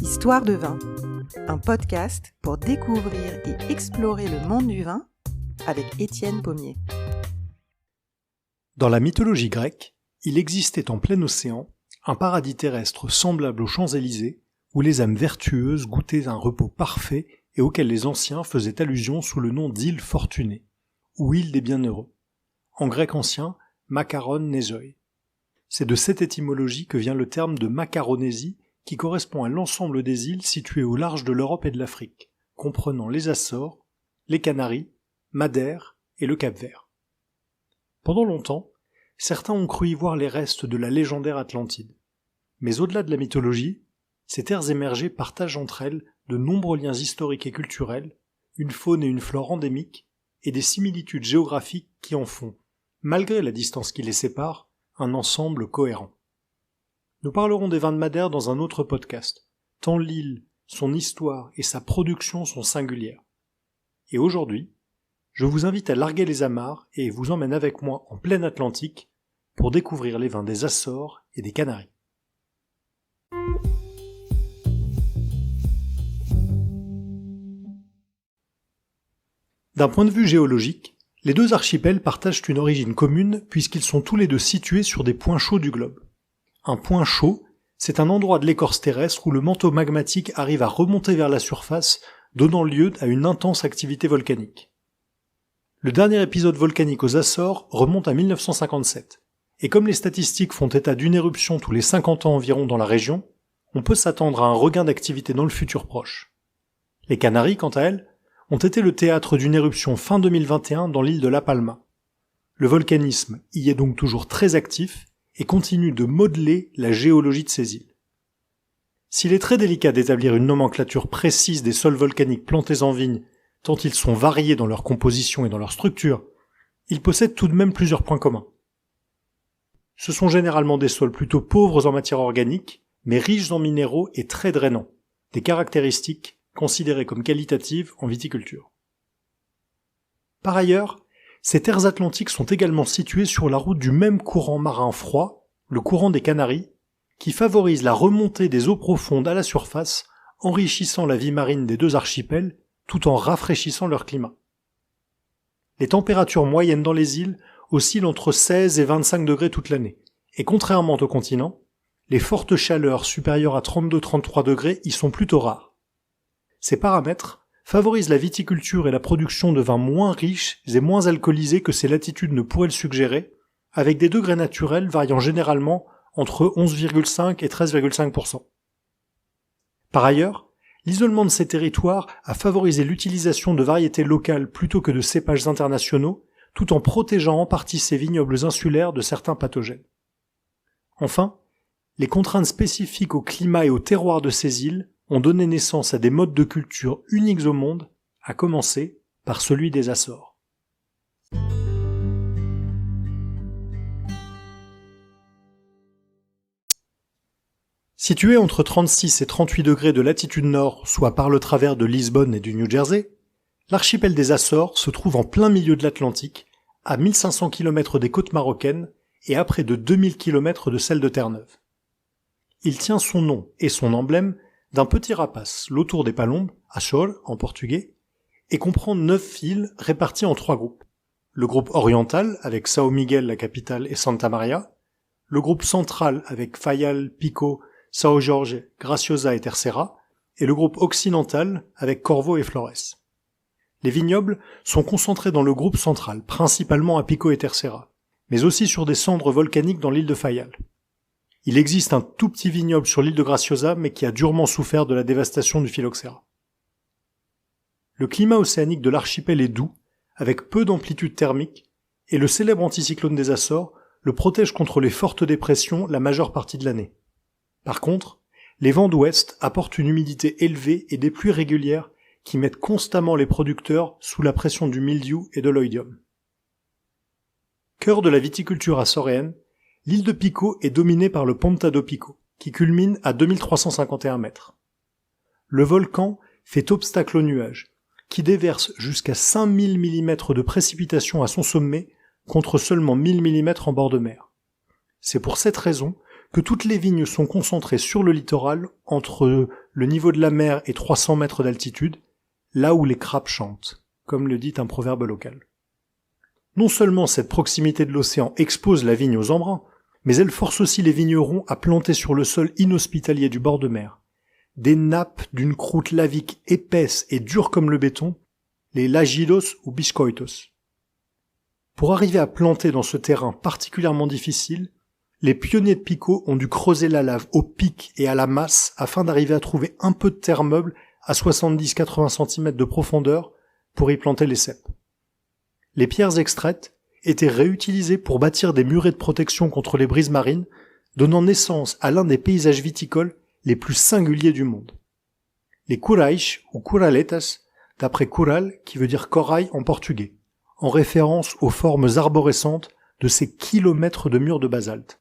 Histoire de vin, un podcast pour découvrir et explorer le monde du vin avec Étienne Pommier. Dans la mythologie grecque, il existait en plein océan un paradis terrestre semblable aux Champs-Élysées où les âmes vertueuses goûtaient un repos parfait et auquel les anciens faisaient allusion sous le nom d'île fortunée, ou île des bienheureux. En grec ancien, Makaron Nézoi. C'est de cette étymologie que vient le terme de Macaronésie qui correspond à l'ensemble des îles situées au large de l'Europe et de l'Afrique, comprenant les Açores, les Canaries, Madère et le Cap-Vert. Pendant longtemps, certains ont cru y voir les restes de la légendaire Atlantide. Mais au-delà de la mythologie, ces terres émergées partagent entre elles de nombreux liens historiques et culturels, une faune et une flore endémiques, et des similitudes géographiques qui en font, malgré la distance qui les sépare, un ensemble cohérent. Nous parlerons des vins de Madère dans un autre podcast, tant l'île, son histoire et sa production sont singulières. Et aujourd'hui, je vous invite à larguer les amarres et vous emmène avec moi en pleine Atlantique pour découvrir les vins des Açores et des Canaries. D'un point de vue géologique, les deux archipels partagent une origine commune puisqu'ils sont tous les deux situés sur des points chauds du globe. Un point chaud, c'est un endroit de l'écorce terrestre où le manteau magmatique arrive à remonter vers la surface, donnant lieu à une intense activité volcanique. Le dernier épisode volcanique aux Açores remonte à 1957, et comme les statistiques font état d'une éruption tous les 50 ans environ dans la région, on peut s'attendre à un regain d'activité dans le futur proche. Les Canaries, quant à elles, ont été le théâtre d'une éruption fin 2021 dans l'île de La Palma. Le volcanisme y est donc toujours très actif, et continue de modeler la géologie de ces îles. S'il est très délicat d'établir une nomenclature précise des sols volcaniques plantés en vigne, tant ils sont variés dans leur composition et dans leur structure, ils possèdent tout de même plusieurs points communs. Ce sont généralement des sols plutôt pauvres en matière organique, mais riches en minéraux et très drainants, des caractéristiques considérées comme qualitatives en viticulture. Par ailleurs, ces terres atlantiques sont également situées sur la route du même courant marin froid, le courant des Canaries, qui favorise la remontée des eaux profondes à la surface, enrichissant la vie marine des deux archipels, tout en rafraîchissant leur climat. Les températures moyennes dans les îles oscillent entre 16 et 25 degrés toute l'année, et contrairement au continent, les fortes chaleurs supérieures à 32-33 degrés y sont plutôt rares. Ces paramètres favorise la viticulture et la production de vins moins riches et moins alcoolisés que ces latitudes ne pourraient le suggérer, avec des degrés naturels variant généralement entre 11,5 et 13,5%. Par ailleurs, l'isolement de ces territoires a favorisé l'utilisation de variétés locales plutôt que de cépages internationaux, tout en protégeant en partie ces vignobles insulaires de certains pathogènes. Enfin, les contraintes spécifiques au climat et au terroir de ces îles ont donné naissance à des modes de culture uniques au monde, à commencer par celui des Açores. Situé entre 36 et 38 degrés de latitude nord, soit par le travers de Lisbonne et du New Jersey, l'archipel des Açores se trouve en plein milieu de l'Atlantique, à 1500 km des côtes marocaines et à près de 2000 km de celles de Terre-Neuve. Il tient son nom et son emblème d'un petit rapace, l'autour des palombes, Açores en portugais, et comprend 9 îles réparties en 3 groupes. Le groupe oriental, avec São Miguel la capitale et Santa Maria, le groupe central avec Faial, Pico, São Jorge, Graciosa et Terceira, et le groupe occidental avec Corvo et Flores. Les vignobles sont concentrés dans le groupe central, principalement à Pico et Terceira, mais aussi sur des cendres volcaniques dans l'île de Faial. Il existe un tout petit vignoble sur l'île de Graciosa, mais qui a durement souffert de la dévastation du phylloxéra. Le climat océanique de l'archipel est doux, avec peu d'amplitude thermique, et le célèbre anticyclone des Açores le protège contre les fortes dépressions la majeure partie de l'année. Par contre, les vents d'ouest apportent une humidité élevée et des pluies régulières qui mettent constamment les producteurs sous la pression du mildiou et de l'oïdium. Cœur de la viticulture açoréenne, l'île de Pico est dominée par le Ponta do Pico, qui culmine à 2351 mètres. Le volcan fait obstacle aux nuages, qui déversent jusqu'à 5000 mm de précipitations à son sommet contre seulement 1000 mm en bord de mer. C'est pour cette raison que toutes les vignes sont concentrées sur le littoral, entre le niveau de la mer et 300 mètres d'altitude, là où les crabes chantent, comme le dit un proverbe local. Non seulement cette proximité de l'océan expose la vigne aux embruns, mais elle force aussi les vignerons à planter sur le sol inhospitalier du bord de mer des nappes d'une croûte lavique épaisse et dure comme le béton, les lagidos ou biscoitos. Pour arriver à planter dans ce terrain particulièrement difficile, les pionniers de Pico ont dû creuser la lave au pic et à la masse afin d'arriver à trouver un peu de terre meuble à 70-80 cm de profondeur pour y planter les cèpes. Les pierres extraites étaient réutilisées pour bâtir des murets de protection contre les brises marines, donnant naissance à l'un des paysages viticoles les plus singuliers du monde. Les curaïches ou curaletas, d'après cural qui veut dire corail en portugais, en référence aux formes arborescentes de ces kilomètres de murs de basalte.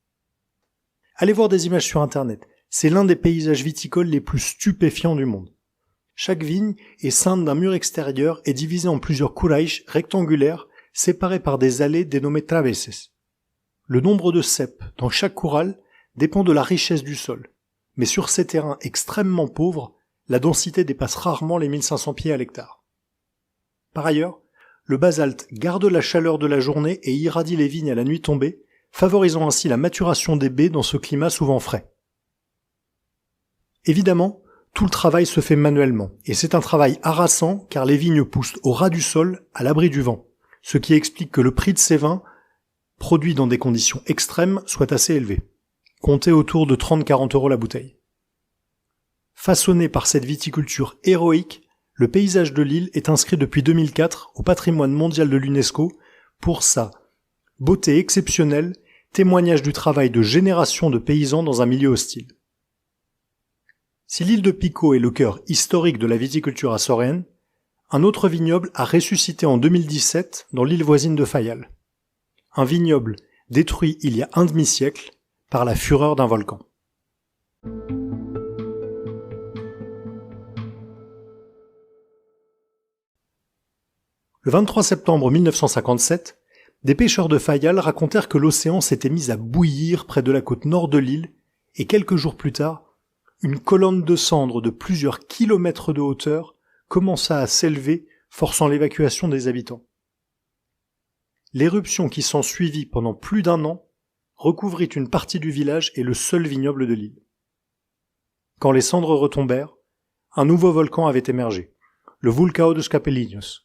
Allez voir des images sur internet, c'est l'un des paysages viticoles les plus stupéfiants du monde. Chaque vigne est ceinte d'un mur extérieur et divisée en plusieurs curaïches rectangulaires séparés par des allées dénommées travesses. Le nombre de cèpes dans chaque cural dépend de la richesse du sol, mais sur ces terrains extrêmement pauvres, la densité dépasse rarement les 1500 pieds à l'hectare. Par ailleurs, le basalte garde la chaleur de la journée et irradie les vignes à la nuit tombée, favorisant ainsi la maturation des baies dans ce climat souvent frais. Évidemment, tout le travail se fait manuellement, et c'est un travail harassant car les vignes poussent au ras du sol, à l'abri du vent, ce qui explique que le prix de ces vins, produits dans des conditions extrêmes, soit assez élevé, compté autour de 30-40 € la bouteille. Façonné par cette viticulture héroïque, le paysage de l'île est inscrit depuis 2004 au patrimoine mondial de l'UNESCO pour sa beauté exceptionnelle, témoignage du travail de générations de paysans dans un milieu hostile. Si l'île de Pico est le cœur historique de la viticulture açorienne, un autre vignoble a ressuscité en 2017 dans l'île voisine de Fayal. Un vignoble détruit il y a un demi-siècle par la fureur d'un volcan. Le 23 septembre 1957, des pêcheurs de Fayal racontèrent que l'océan s'était mis à bouillir près de la côte nord de l'île et quelques jours plus tard, une colonne de cendres de plusieurs kilomètres de hauteur commença à s'élever, forçant l'évacuation des habitants. L'éruption qui s'ensuivit pendant plus d'un an recouvrit une partie du village et le seul vignoble de l'île. Quand les cendres retombèrent, un nouveau volcan avait émergé, le Vulcão dos Capelinhos.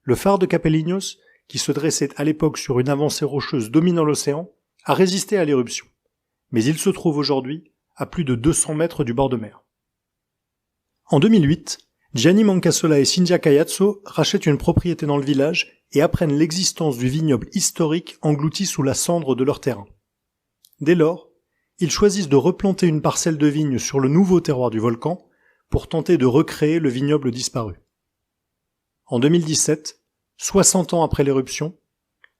Le phare de Capelinhos, qui se dressait à l'époque sur une avancée rocheuse dominant l'océan, a résisté à l'éruption, mais il se trouve aujourd'hui à plus de 200 mètres du bord de mer. En 2008, Gianni Mancasola et Cinzia Caiazzo rachètent une propriété dans le village et apprennent l'existence du vignoble historique englouti sous la cendre de leur terrain. Dès lors, ils choisissent de replanter une parcelle de vigne sur le nouveau terroir du volcan pour tenter de recréer le vignoble disparu. En 2017, 60 ans après l'éruption,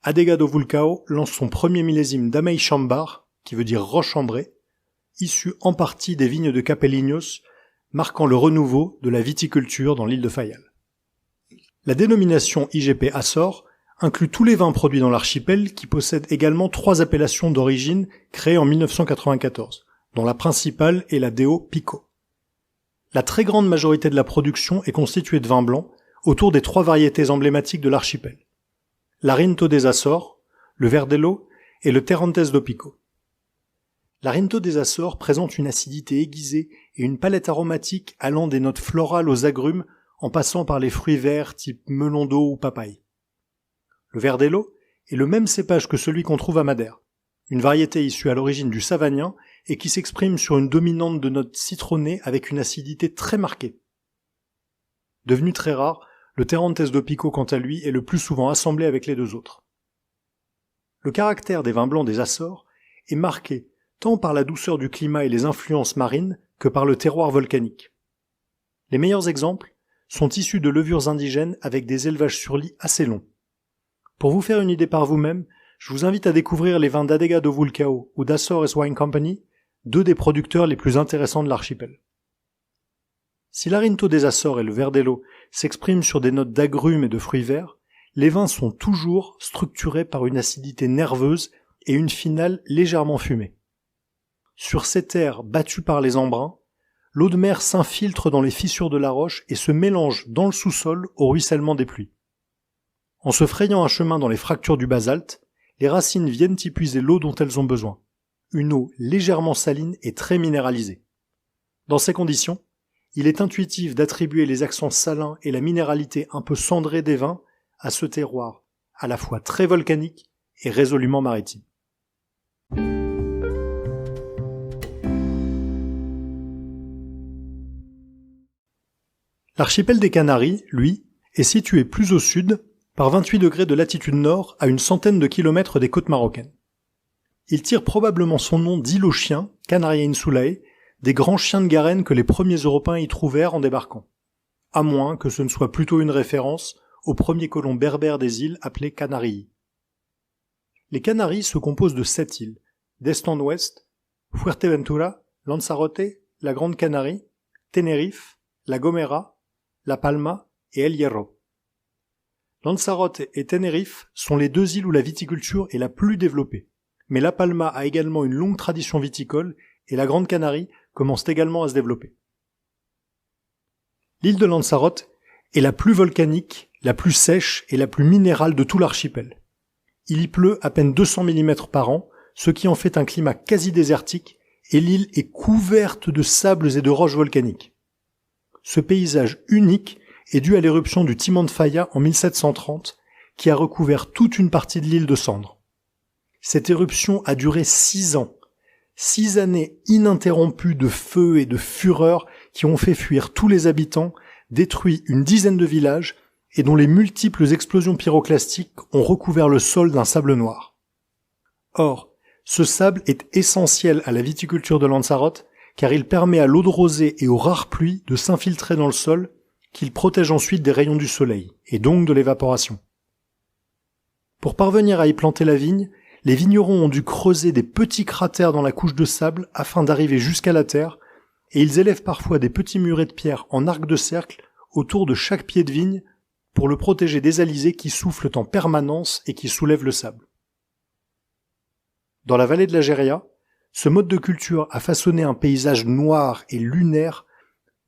Adega do Vulcão lance son premier millésime d'Amei Chambar, qui veut dire roche ambrée, issu en partie des vignes de Capelinhos, marquant le renouveau de la viticulture dans l'île de Fayal. La dénomination IGP Açores inclut tous les vins produits dans l'archipel qui possèdent également 3 appellations d'origine créées en 1994, dont la principale est la DO Pico. La très grande majorité de la production est constituée de vins blancs autour des 3 variétés emblématiques de l'archipel. L'Arinto des Açores, le Verdelho et le Terrantes do Pico. L'Arinto des Açores présente une acidité aiguisée et une palette aromatique allant des notes florales aux agrumes en passant par les fruits verts type melon d'eau ou papaye. Le Verdelho est le même cépage que celui qu'on trouve à Madère, une variété issue à l'origine du Savagnin et qui s'exprime sur une dominante de notes citronnées avec une acidité très marquée. Devenu très rare, le Terrantes do Pico quant à lui est le plus souvent assemblé avec les 2 autres. Le caractère des vins blancs des Açores est marqué tant par la douceur du climat et les influences marines que par le terroir volcanique. Les meilleurs exemples sont issus de levures indigènes avec des élevages sur lit assez longs. Pour vous faire une idée par vous-même, je vous invite à découvrir les vins d'Adega do Vulcão ou d'Azores Wine Company, 2 des producteurs les plus intéressants de l'archipel. Si l'Arinto des Açores et le Verdelho s'expriment sur des notes d'agrumes et de fruits verts, les vins sont toujours structurés par une acidité nerveuse et une finale légèrement fumée. Sur ces terres battues par les embruns, l'eau de mer s'infiltre dans les fissures de la roche et se mélange dans le sous-sol au ruissellement des pluies. En se frayant un chemin dans les fractures du basalte, les racines viennent y puiser l'eau dont elles ont besoin, une eau légèrement saline et très minéralisée. Dans ces conditions, il est intuitif d'attribuer les accents salins et la minéralité un peu cendrée des vins à ce terroir, à la fois très volcanique et résolument maritime. L'archipel des Canaries, lui, est situé plus au sud, par 28 degrés de latitude nord, à une centaine de kilomètres des côtes marocaines. Il tire probablement son nom d'île aux chiens, Canaria Insulae, des grands chiens de Garenne que les premiers Européens y trouvèrent en débarquant, à moins que ce ne soit plutôt une référence aux premiers colons berbères des îles appelés Canarii. Les Canaries se composent de 7 îles, d'est en ouest, Fuerteventura, Lanzarote, la Grande Canarie, Tenerife, La Gomera, La Palma et El Hierro. Lanzarote et Tenerife sont les 2 îles où la viticulture est la plus développée, mais La Palma a également une longue tradition viticole et la Grande Canarie commence également à se développer. L'île de Lanzarote est la plus volcanique, la plus sèche et la plus minérale de tout l'archipel. Il y pleut à peine 200 mm par an, ce qui en fait un climat quasi désertique, et l'île est couverte de sables et de roches volcaniques. Ce paysage unique est dû à l'éruption du Timon Faya en 1730, qui a recouvert toute une partie de l'île de cendres. Cette éruption a duré 6 ans. 6 années ininterrompues de feu et de fureur qui ont fait fuir tous les habitants, détruit une dizaine de villages et dont les multiples explosions pyroclastiques ont recouvert le sol d'un sable noir. Or, ce sable est essentiel à la viticulture de Lanzarote car il permet à l'eau de rosée et aux rares pluies de s'infiltrer dans le sol qu'il protège ensuite des rayons du soleil et donc de l'évaporation. Pour parvenir à y planter la vigne, les vignerons ont dû creuser des petits cratères dans la couche de sable afin d'arriver jusqu'à la terre, et ils élèvent parfois des petits murets de pierre en arc de cercle autour de chaque pied de vigne pour le protéger des alizés qui soufflent en permanence et qui soulèvent le sable. Dans la vallée de la Géria, ce mode de culture a façonné un paysage noir et lunaire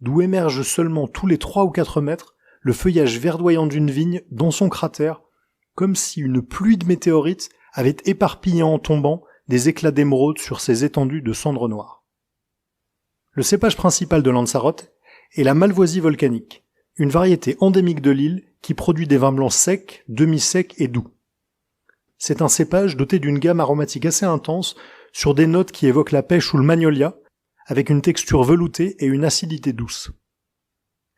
d'où émerge seulement tous les 3 ou 4 mètres le feuillage verdoyant d'une vigne dans son cratère, comme si une pluie de météorites avait éparpillé en tombant des éclats d'émeraude sur ces étendues de cendres noires. Le cépage principal de Lanzarote est la malvoisie volcanique, une variété endémique de l'île qui produit des vins blancs secs, demi-secs et doux. C'est un cépage doté d'une gamme aromatique assez intense sur des notes qui évoquent la pêche ou le magnolia, avec une texture veloutée et une acidité douce.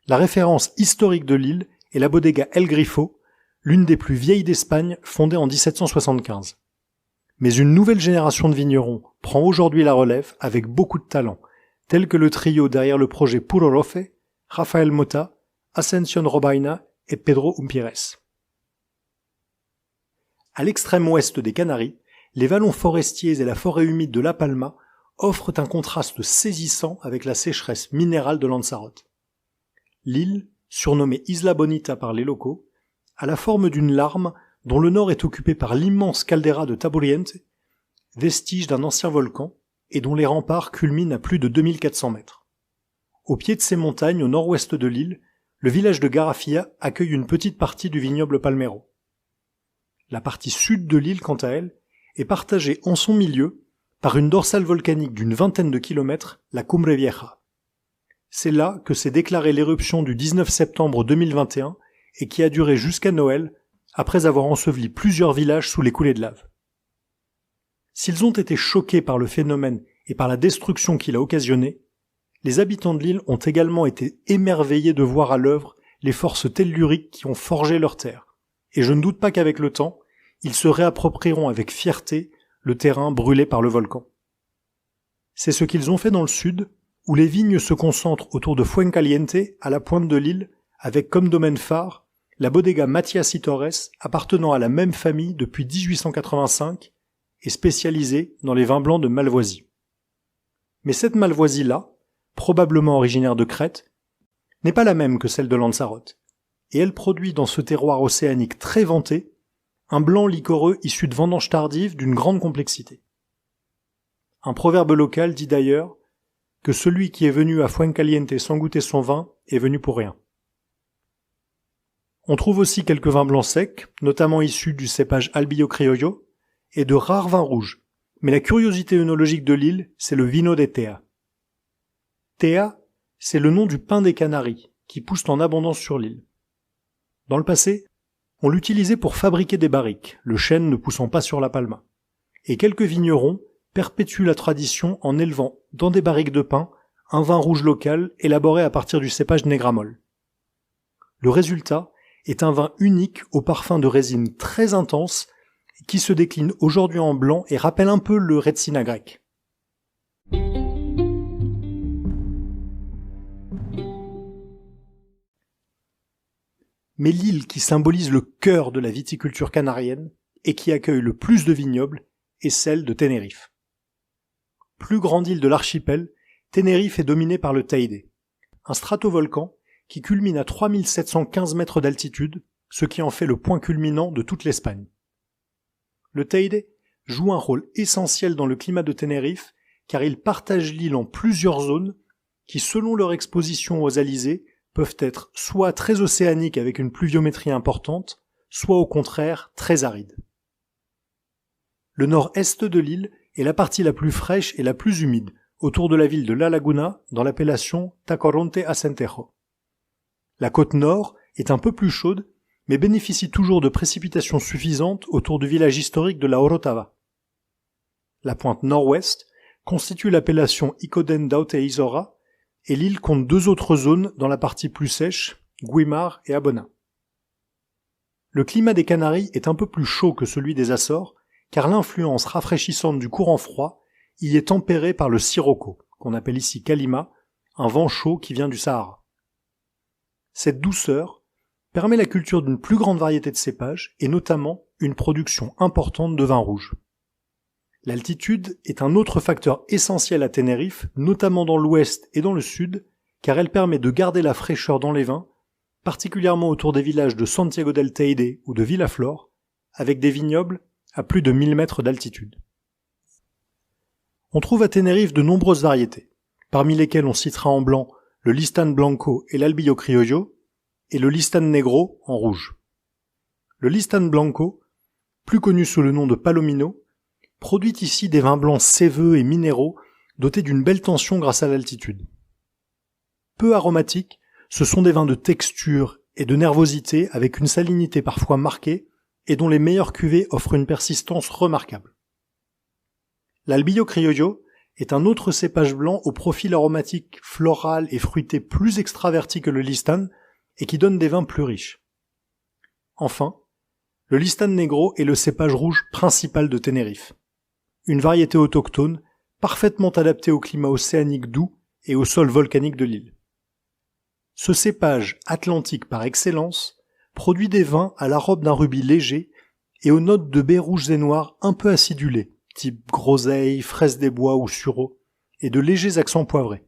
La référence historique de l'île est la bodega El Grifo, l'une des plus vieilles d'Espagne, fondée en 1775. Mais une nouvelle génération de vignerons prend aujourd'hui la relève avec beaucoup de talent, tels que le trio derrière le projet Puro Rofe, Rafael Mota, Ascension Robaina et Pedro Umpires. À l'extrême ouest des Canaries, les vallons forestiers et la forêt humide de La Palma offrent un contraste saisissant avec la sécheresse minérale de Lanzarote. L'île, surnommée Isla Bonita par les locaux, a la forme d'une larme dont le nord est occupé par l'immense caldeira de Taburiente, vestige d'un ancien volcan, et dont les remparts culminent à plus de 2400 mètres. Au pied de ces montagnes, au nord-ouest de l'île, le village de Garafía accueille une petite partie du vignoble Palmero. La partie sud de l'île, quant à elle, est partagée en son milieu par une dorsale volcanique d'une vingtaine de kilomètres, la Cumbre Vieja. C'est là que s'est déclarée l'éruption du 19 septembre 2021 et qui a duré jusqu'à Noël, après avoir enseveli plusieurs villages sous les coulées de lave. S'ils ont été choqués par le phénomène et par la destruction qu'il a occasionnée, les habitants de l'île ont également été émerveillés de voir à l'œuvre les forces telluriques qui ont forgé leur terre, et je ne doute pas qu'avec le temps, ils se réapproprieront avec fierté le terrain brûlé par le volcan. C'est ce qu'ils ont fait dans le sud, où les vignes se concentrent autour de Fuencaliente, à la pointe de l'île, avec comme domaine phare la bodega Matías y Torres, appartenant à la même famille depuis 1885 et spécialisée dans les vins blancs de Malvoisie. Mais cette Malvoisie-là, probablement originaire de Crète, n'est pas la même que celle de Lanzarote. et elle produit dans ce terroir océanique très vanté un blanc liquoreux issu de vendanges tardives d'une grande complexité. Un proverbe local dit d'ailleurs que celui qui est venu à Fuencaliente sans goûter son vin est venu pour rien. On trouve aussi quelques vins blancs secs, notamment issus du cépage Albillo Criollo, et de rares vins rouges. Mais la curiosité œnologique de l'île, c'est le vino de Tea. Tea, c'est le nom du pin des Canaries, qui pousse en abondance sur l'île. Dans le passé, on l'utilisait pour fabriquer des barriques, le chêne ne poussant pas sur la palma. Et quelques vignerons perpétuent la tradition en élevant dans des barriques de pin un vin rouge local élaboré à partir du cépage Negramol. Le résultat est un vin unique au parfum de résine très intense qui se décline aujourd'hui en blanc et rappelle un peu le retsina grec. Mais l'île qui symbolise le cœur de la viticulture canarienne et qui accueille le plus de vignobles est celle de Tenerife. Plus grande île de l'archipel, Tenerife est dominée par le Teide, un stratovolcan qui culmine à 3715 mètres d'altitude, ce qui en fait le point culminant de toute l'Espagne. Le Teide joue un rôle essentiel dans le climat de Tenerife car il partage l'île en plusieurs zones qui, selon leur exposition aux alizés, peuvent être soit très océaniques avec une pluviométrie importante, soit au contraire très arides. Le nord-est de l'île est la partie la plus fraîche et la plus humide, autour de la ville de La Laguna, dans l'appellation Tacoronte-Acentejo. La côte nord est un peu plus chaude, mais bénéficie toujours de précipitations suffisantes autour du village historique de La Orotava. La pointe nord-ouest constitue l'appellation Icoden d'Aute Izora, et l'île compte deux autres zones dans la partie plus sèche, Güímar et Abona. Le climat des Canaries est un peu plus chaud que celui des Açores, car l'influence rafraîchissante du courant froid y est tempérée par le sirocco, qu'on appelle ici calima, un vent chaud qui vient du Sahara. Cette douceur permet la culture d'une plus grande variété de cépages et notamment une production importante de vin rouge. L'altitude est un autre facteur essentiel à Tenerife, notamment dans l'ouest et dans le sud, car elle permet de garder la fraîcheur dans les vins, particulièrement autour des villages de Santiago del Teide ou de Villaflor, avec des vignobles à plus de 1000 mètres d'altitude. On trouve à Tenerife de nombreuses variétés, parmi lesquelles on citera en blanc le Listan Blanco et l'Albillo Criollo, et le Listan Negro en rouge. Le Listan Blanco, plus connu sous le nom de Palomino, produit ici des vins blancs séveux et minéraux dotés d'une belle tension grâce à l'altitude. Peu aromatiques, ce sont des vins de texture et de nervosité avec une salinité parfois marquée et dont les meilleures cuvées offrent une persistance remarquable. L'Albillo Criollo est un autre cépage blanc au profil aromatique floral et fruité plus extraverti que le Listan et qui donne des vins plus riches. Enfin, le Listan Negro est le cépage rouge principal de Tenerife. Une variété autochtone parfaitement adaptée au climat océanique doux et au sol volcanique de l'île. Ce cépage atlantique par excellence produit des vins à la robe d'un rubis léger et aux notes de baies rouges et noires un peu acidulées, type groseille, fraise des bois ou sureau, et de légers accents poivrés.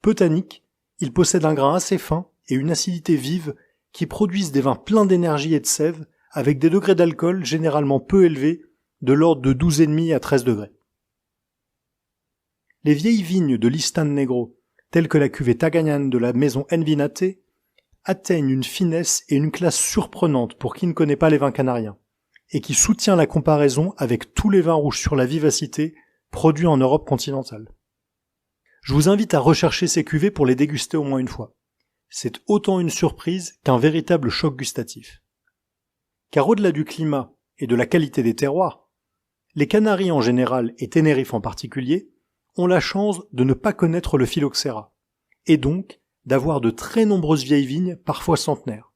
Peu tannique, il possède un grain assez fin et une acidité vive qui produisent des vins pleins d'énergie et de sève avec des degrés d'alcool généralement peu élevés de l'ordre de 12,5 à 13 degrés. Les vieilles vignes de Listan Negro, telles que la cuvée Tagañan de la maison Envinate, atteignent une finesse et une classe surprenantes pour qui ne connaît pas les vins canariens, et qui soutient la comparaison avec tous les vins rouges sur la vivacité produits en Europe continentale. Je vous invite à rechercher ces cuvées pour les déguster au moins une fois. C'est autant une surprise qu'un véritable choc gustatif. Car au-delà du climat et de la qualité des terroirs, les Canaries en général et Tenerife en particulier ont la chance de ne pas connaître le phylloxéra, et donc d'avoir de très nombreuses vieilles vignes, parfois centenaires.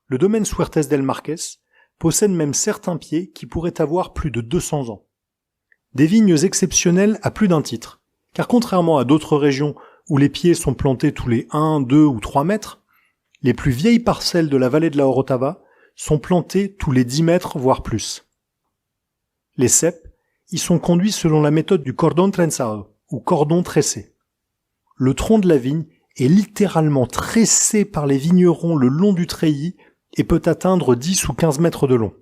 Le domaine Suertes del Marqués possède même certains pieds qui pourraient avoir plus de 200 ans. Des vignes exceptionnelles à plus d'un titre, car contrairement à d'autres régions où les pieds sont plantés tous les 1, 2 ou 3 mètres, les plus vieilles parcelles de la vallée de la Orotava sont plantées tous les 10 mètres, voire plus. Les ceps y sont conduits selon la méthode du cordon trenzado, ou cordon tressé. Le tronc de la vigne est littéralement tressé par les vignerons le long du treillis et peut atteindre 10 ou 15 mètres de long.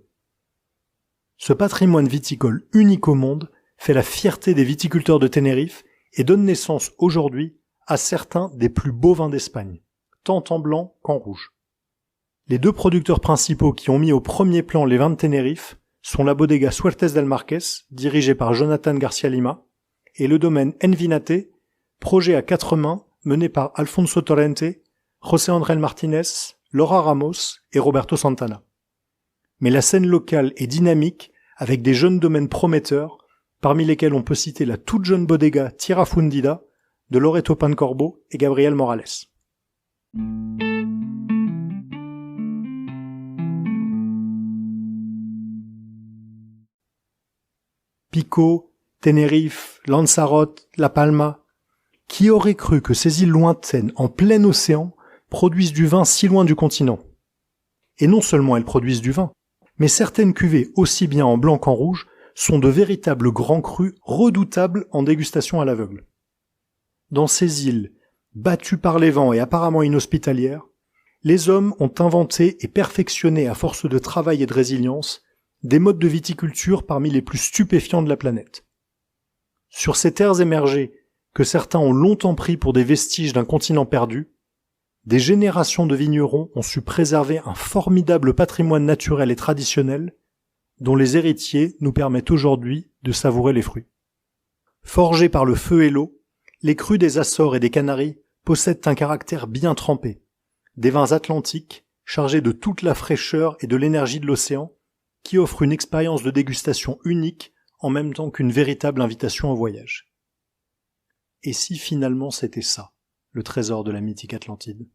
Ce patrimoine viticole unique au monde fait la fierté des viticulteurs de Tenerife et donne naissance aujourd'hui à certains des plus beaux vins d'Espagne, tant en blanc qu'en rouge. Les deux producteurs principaux qui ont mis au premier plan les vins de Tenerife sont la bodega Suertes del Marqués, dirigée par Jonathan Garcia Lima, et le domaine Envinate, projet à 4 mains mené par Alfonso Torrente, José Andrés Martínez, Laura Ramos et Roberto Santana. Mais la scène locale est dynamique avec des jeunes domaines prometteurs, parmi lesquels on peut citer la toute jeune bodega Tierra Fundida de Loreto Pancorbo et Gabriel Morales. Pico, Tenerife, Lanzarote, La Palma. Qui aurait cru que ces îles lointaines en plein océan produisent du vin si loin du continent? Et non seulement elles produisent du vin, mais certaines cuvées, aussi bien en blanc qu'en rouge, sont de véritables grands crus redoutables en dégustation à l'aveugle. Dans ces îles, battues par les vents et apparemment inhospitalières, les hommes ont inventé et perfectionné à force de travail et de résilience des modes de viticulture parmi les plus stupéfiants de la planète. Sur ces terres émergées, que certains ont longtemps pris pour des vestiges d'un continent perdu, des générations de vignerons ont su préserver un formidable patrimoine naturel et traditionnel dont les héritiers nous permettent aujourd'hui de savourer les fruits. Forgés par le feu et l'eau, les crus des Açores et des Canaries possèdent un caractère bien trempé, des vins atlantiques chargés de toute la fraîcheur et de l'énergie de l'océan qui offrent une expérience de dégustation unique en même temps qu'une véritable invitation au voyage. Et si finalement c'était ça, le trésor de la mythique Atlantide ?